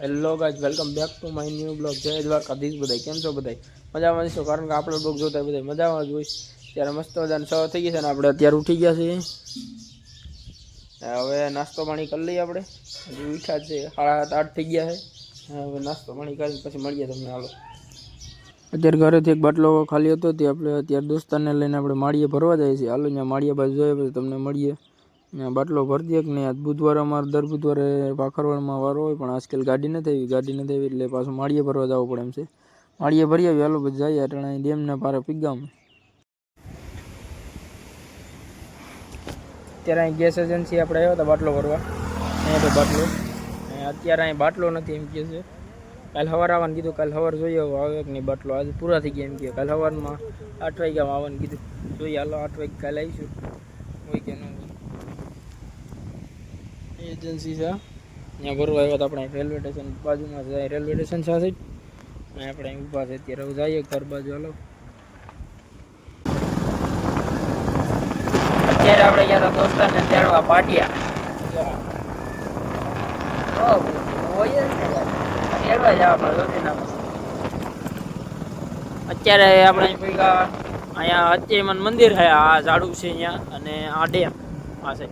Hello guys, welcome back to my new blog. જય દ્વારકાધીશ. બધા કેમ છો? બધા મજામાં છો? કારણ કે આપણે બ્લોગ જોતા બધા મજામાં જ હોય. ત્યારે મસ્ત મજાની સવાર થઈ ગઈ છે ને આપણે અત્યારે ઉઠી ગયા છીએ. હવે નાસ્તો પાણી કરી લઈએ. આપણે હજી ઉઠ્યા છે 7:30-8 થઈ ગયા છે. હવે નાસ્તો પાણી કરી પછી મળીએ તમને. હાલો, અત્યારે ઘરેથી એક બાટલો ખાલી હતો તે આપણે અત્યારે દોસ્તારને લઈને આપણે માળીએ ભરવા જઈએ છીએ. હાલો, ત્યાં માળીએ બાજુ જોઈએ પછી તમને મળીએ. બાટલો ભરી દે કે નહીં. આજ બુધવારે અમારે દર બુધવારે ભાખરવડમાં વારો હોય, પણ આજકાલ ગાડી નથી આવી એટલે પાછું માળીએ ભરવા જવું પડે એમ છે. માળીએ ભરી આવી. હાલો પછી જઈએ અટાણે ડેમને પારે પીગામ. અત્યારે અહીં ગેસ એજન્સી આપણે આવ્યા હતા બાટલો ભરવા. અહીંયા તો બાટલો અત્યારે અહીં બાટલો નથી એમ કહે છે. કાલે સવારે આવવાનું કીધું. કાલે સવારે જોઈએ આવે કે નહીં બાટલો. આજે પૂરા થઈ ગયા એમ કહે. કાલે સવારમાં 8 વાગ્યામાં આવવાનું કીધું. જોઈએ હાલો 8 વાગે કાલે આવીશું. હોય કે ન હોય. એજન્સી છે ત્યાં ભરવા આવ્યા હતા આપણે. રેલવે સ્ટેશન બાજુમાં જાય. રેલવે સ્ટેશન છે અને આપણે અહીં ઊભા છે અત્યારે. હવે જઈએ ઘર બાજુ. હાલો, અત્યારે આપણે ગયા હતા દોસ્તારને તેડવા પાટિયા. અત્યારે આપણે અહીંયા હચેમન મંદિર છે. આ ઝાડુ છે અહીંયા અને આ ડેમ આ છે.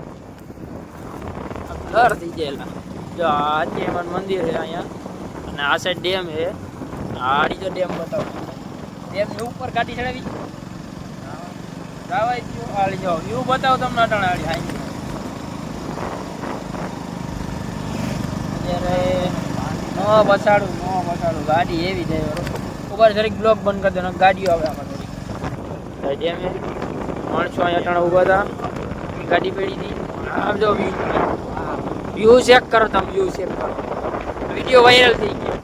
ઘર થઈ ગયેલા જો આ હચેમન મંદિર છે અહીંયા અને આ સાઈડ ડેમ છે. આ રીતો ડેમ બતાવો. ડેમની ઉપર ગાડી ચડાવી રાવાય ગયો. આ લીધો વ્યૂ બતાવો તમને અટાણાડી. અત્યારે બસાડું ગાડી એવી જાય. ઉપર જરીક બ્લોક બંધ કરી દે, ગાડીઓ આવે આમાં થોડી. ડેમે માણસો અહીંયા અટાણા ઊભા હતા. ગાડી પેડી હતી. આમ જો વ્યૂ ચેક કરો તમે. વ્યૂ ચેક કરો. વિડીયો વાયરલ થઈ ગયો.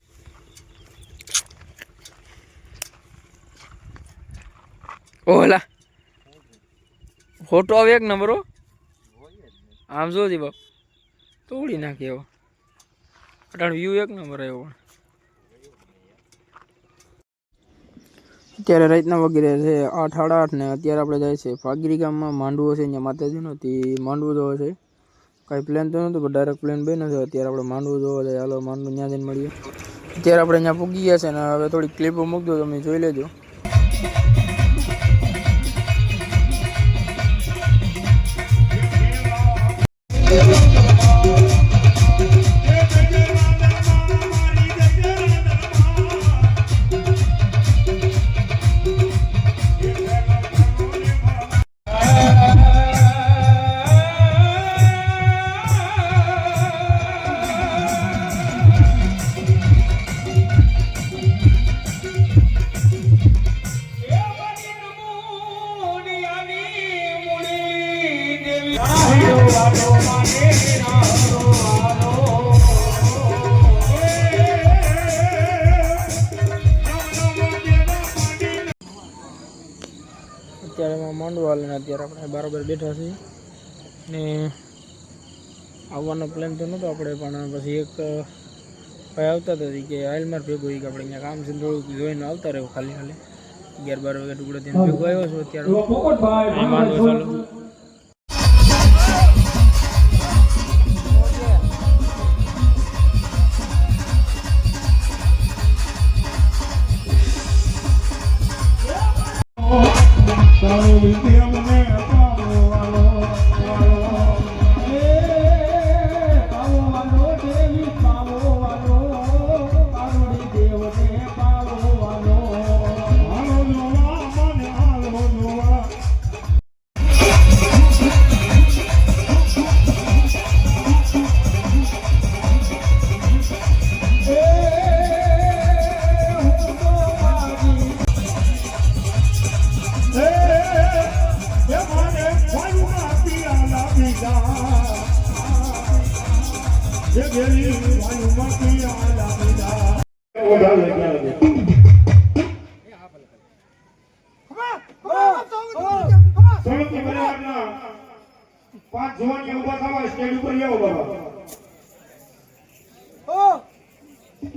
ઓલા ફોટો આવે એક નંબર. આમ જો દી બાપ તોડી નાખે એવો. અટાણ વ્યૂ એક નંબર આવ્યો. અત્યારે રાતના વગેરે છે 8-8:30 ને અત્યારે આપણે જાય છે ફાગીરી ગામમાં. માંડવો છે અહીંયા માતાજીનો. તે માંડવો જોવો છે. કાંઈ પ્લેન તો નહોતું પણ ડાયરેક્ટ પ્લેન બન્યો છે. અત્યારે આપણે માંડવો જોવા જાય. હાલો માંડવું ત્યાં જઈને મળીએ. અત્યારે આપણે અહીંયા પૂગી ગયા છે ને હવે થોડીક ક્લિપો મૂકી દો, તમે જોઈ લેજો. અત્યારે માંડવા હાલે ને અત્યારે આપણે બરાબર બેઠા છીએ ને આવવાનો પ્લાન તો નહોતો આપણે, પણ પછી એક ભાઈ આવતા હતા કે આયલમાર ભેગો કે આપણે અહીંયા કામ છે થોડુંક જોઈને આવતા રહ્યો. ખાલી 11-12 વાગે ટુકડે ત્યાં ભેગો આવ્યો છું અત્યારે. માંડવો ચાલો.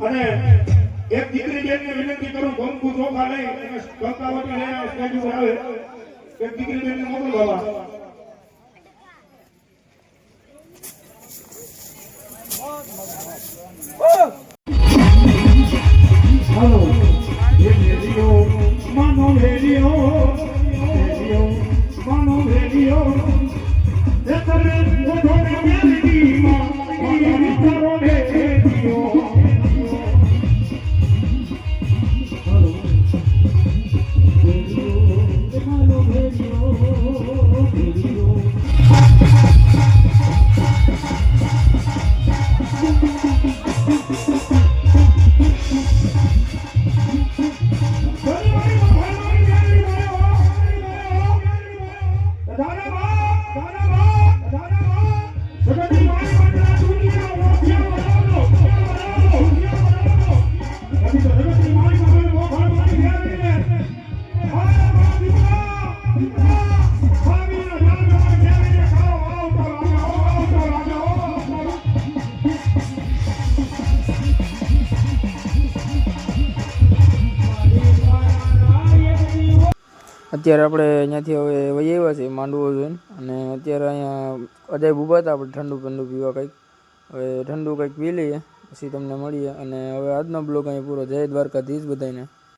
અને એક દીકરી બેનને વિનંતી કરું, ગમકુ ચોખા લઈ અને ગંગાવતી લઈને સ્ટેજ ઉપર આવે. એક દીકરી બેનને મોકલો બાબા. અત્યારે આપણે અહીંયાથી હવે વહી આવ્યા છીએ માંડવો જોઈને, અને અત્યારે અહીંયા અજય ઊભા હતા આપણે ઠંડુ પીવા કંઈક. હવે ઠંડુ કંઈક પી લઈએ પછી તમને મળીએ. અને હવે આજનો બ્લોગ અહીં પૂરો. જય દ્વારકાધીશ બધાને.